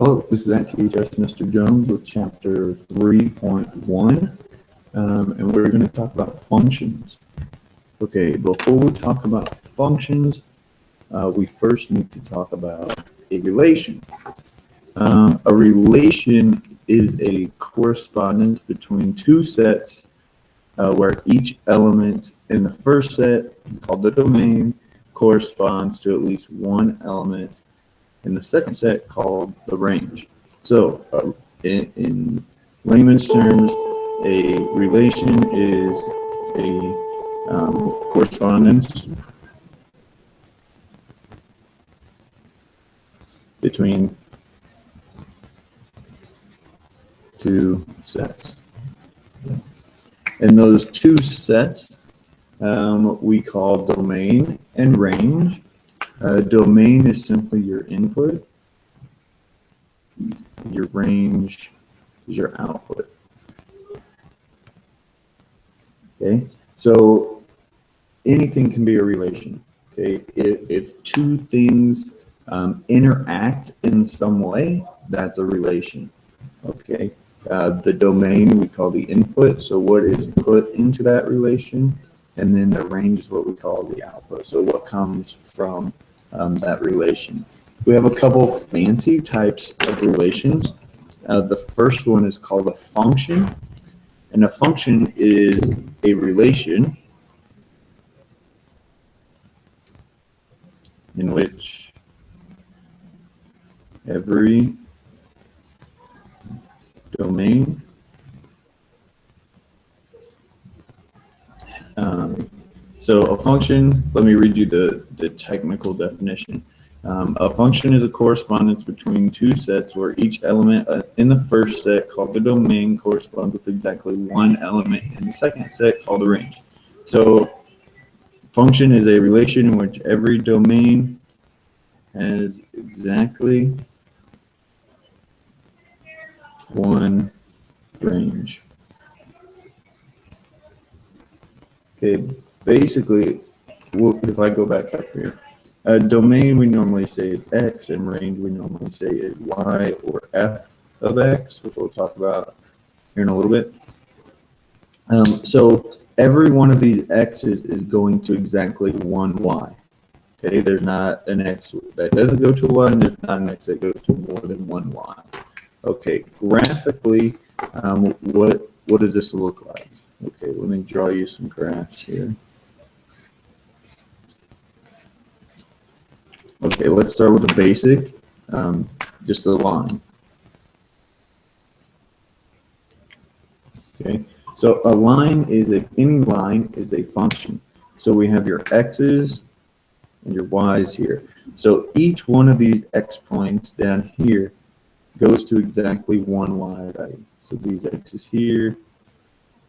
Hello, this is ITHS Mr. Jones with Chapter 3.1, and we're going to talk about functions. Okay, before we talk about functions, we first need to talk about a relation. A relation is a correspondence between two sets where each element in the first set, called the domain, corresponds to at least one element in the second set, called the range. So in layman's terms, a relation is a correspondence between two sets. And those two sets we call domain and range. Domain is simply your input. Your range is your output. Okay, so anything can be a relation. Okay, if two things interact in some way, that's a relation. Okay, the domain we call the input, so what is put into that relation, and then the range is what we call the output, so what comes from that relation. We have a couple fancy types of relations. The first one is called a function, and a function is a relation in which every domain so a function, let me read you the technical definition. A function is a correspondence between two sets where each element in the first set, called the domain, corresponds with exactly one element in the second set, called the range. So function is a relation in which every domain has exactly one range. Okay, basically, if I go back up here, domain we normally say is X, and range we normally say is Y or F of X, which we'll talk about here in a little bit. So every one of these X's is going to exactly one Y. Okay, there's not an X that doesn't go to a Y, and there's not an X that goes to more than one Y. Okay, graphically, what does this look like? Okay, let me draw you some graphs here. Okay, let's start with the basic, just a line. Okay, so a line is any line is a function. So we have your x's and your y's here. So each one of these x points down here goes to exactly one y value. So these x's here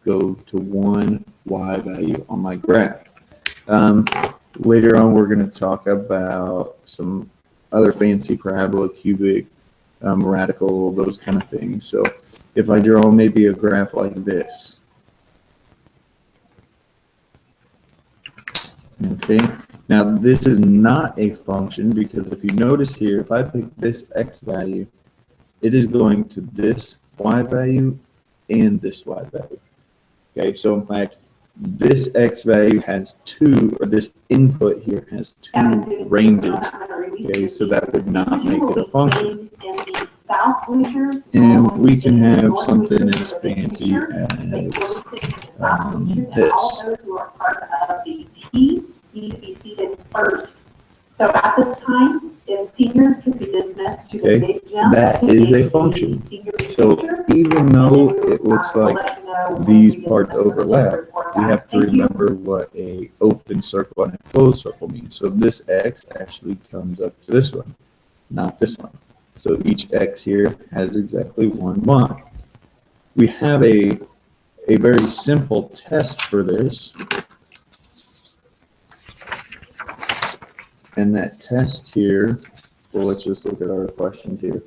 go to one y value on my graph. Later on, we're going to talk about some other fancy parabola, cubic, radical, those kind of things. So if I draw maybe a graph like this, okay, now this is not a function, because if you notice here, if I pick this x value, it is going to this y value and this y value. Okay, so in fact, this x value has two, or this input here has two ranges. Okay, so that would not make it a function. And we can have something as fancy as this. So at this time, if seniors could be dismissed to the stage now, that is a function. So even though it looks like these parts overlap, we have to remember what a open circle and a closed circle means. So this x actually comes up to this one, not this one. So each x here has exactly one y. We have a very simple test for this. And that test here, well, let's just look at our questions here.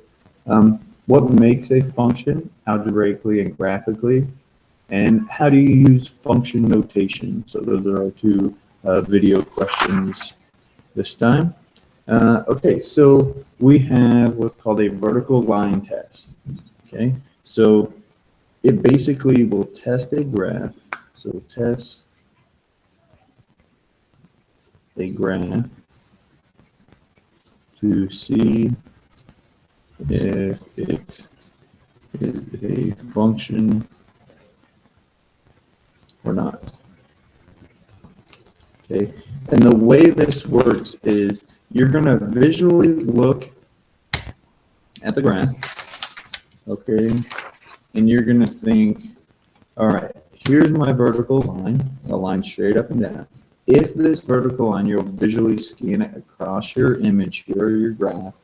What makes a function algebraically and graphically? And how do you use function notation? So those are our two video questions this time. Okay, so we have what's called a vertical line test. Okay, so it basically will test a graph. So test a graph to see if it is a function or not. Okay, and the way this works is you're going to visually look at the graph, okay, and you're going to think, all right, here's my vertical line, a line straight up and down. If this vertical line, you'll visually scan it across your image here, or your graph.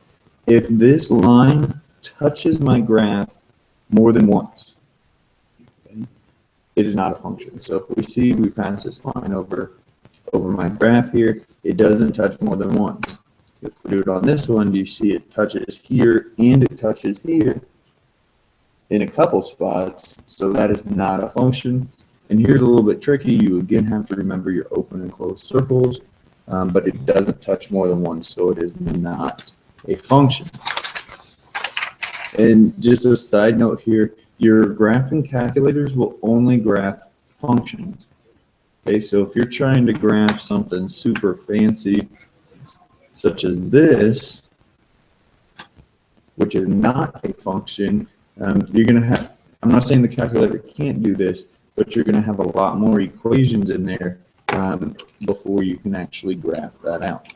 If this line touches my graph more than once, okay, it is not a function. So if we see we pass this line over my graph here, it doesn't touch more than once. If we do it on this one, you see it touches here and it touches here in a couple spots, so that is not a function. And here's a little bit tricky. You again have to remember your open and closed circles, but it doesn't touch more than once, so it is not a function. And just a side note here, your graphing calculators will only graph functions. Okay, so if you're trying to graph something super fancy, such as this, which is not a function, you're going to have, I'm not saying the calculator can't do this, but you're going to have a lot more equations in there before you can actually graph that out.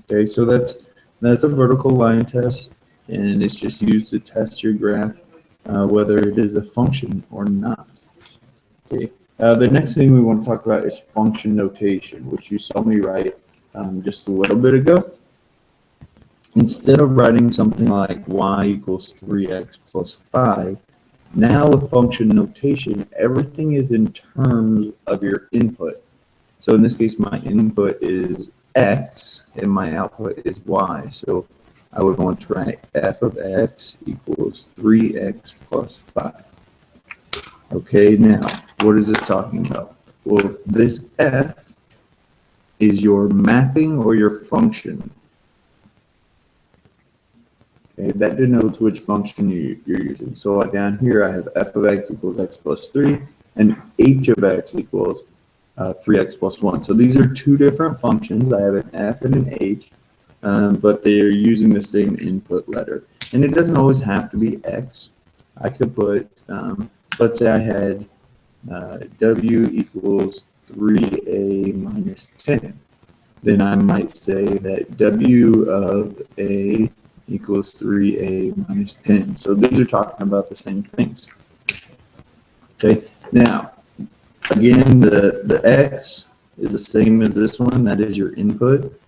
Okay, so that's a vertical line test, and it's just used to test your graph, whether it is a function or not. Okay. The next thing we want to talk about is function notation, which you saw me write just a little bit ago. Instead of writing something like y equals 3x plus 5, now with function notation, everything is in terms of your input. So in this case, my input is x and my output is y. So I would want to write f of x equals 3x plus 5. Okay, now, what is this talking about? Well, this f is your mapping or your function. Okay, that denotes which function you're using. So like down here, I have f of x equals x plus 3, and h of x equals 3x plus 1. So these are two different functions. I have an f and an h, but they're using the same input letter. And it doesn't always have to be x. I could put, let's say I had w equals 3a minus 10. Then I might say that w of a equals 3a minus 10. So these are talking about the same things. Okay, now, again, the x is the same as this one. That is your input.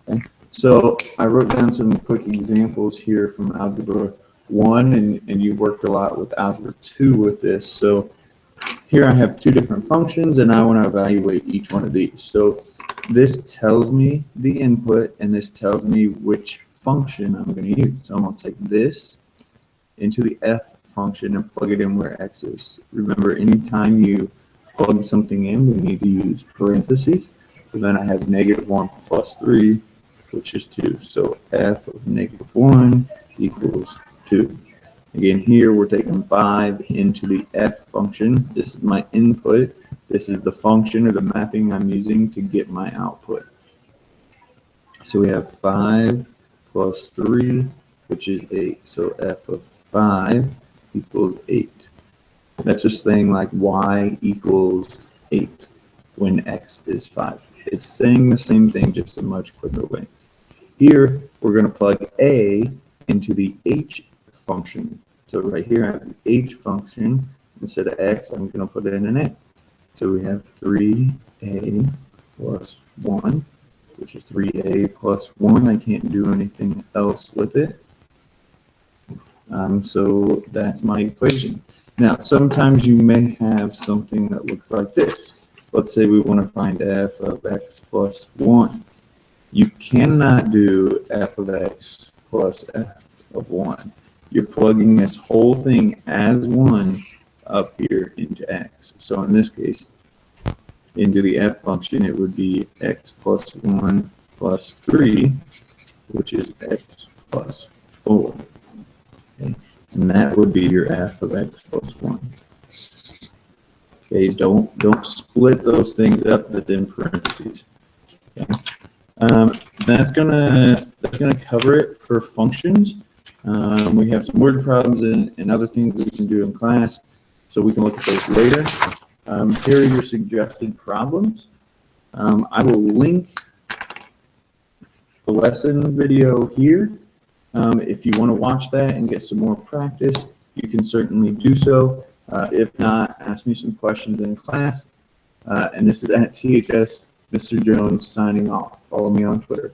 Okay, so I wrote down some quick examples here from Algebra 1, and you worked a lot with Algebra 2 with this. So here I have two different functions, and I want to evaluate each one of these. So this tells me the input, and this tells me which function I'm going to use. So I'm going to take this into the f function and plug it in where x is. Remember, anytime you plug something in, we need to use parentheses. So then I have -1 plus 3, which is 2. So f of -1 equals 2. Again, here we're taking 5 into the f function. This is my input. This is the function or the mapping I'm using to get my output. So we have 5 plus 3, which is 8. So f of 5 equals 8. That's just saying like y equals 8 when x is 5. It's saying the same thing, just a much quicker way. Here, we're going to plug a into the h function. So right here, I have the h function. Instead of x, I'm going to put in an a. So we have 3a plus 1, which is 3a plus 1. I can't do anything else with it. So that's my equation. Now, sometimes you may have something that looks like this. Let's say we want to find f of x plus 1. You cannot do f of x plus f of 1. You're plugging this whole thing as 1 up here into x. So in this case, into the f function, it would be x plus 1 plus 3, which is x plus 4. Okay? And that would be your f of x plus 1. Okay, don't split those things up that's in parentheses. Okay. That's gonna cover it for functions. We have some word problems and other things that we can do in class, so we can look at those later. Here are your suggested problems. I will link the lesson video here. If you want to watch that and get some more practice, you can certainly do so. If not, ask me some questions in class. And this is at THS, Mr. Jones signing off. Follow me on Twitter.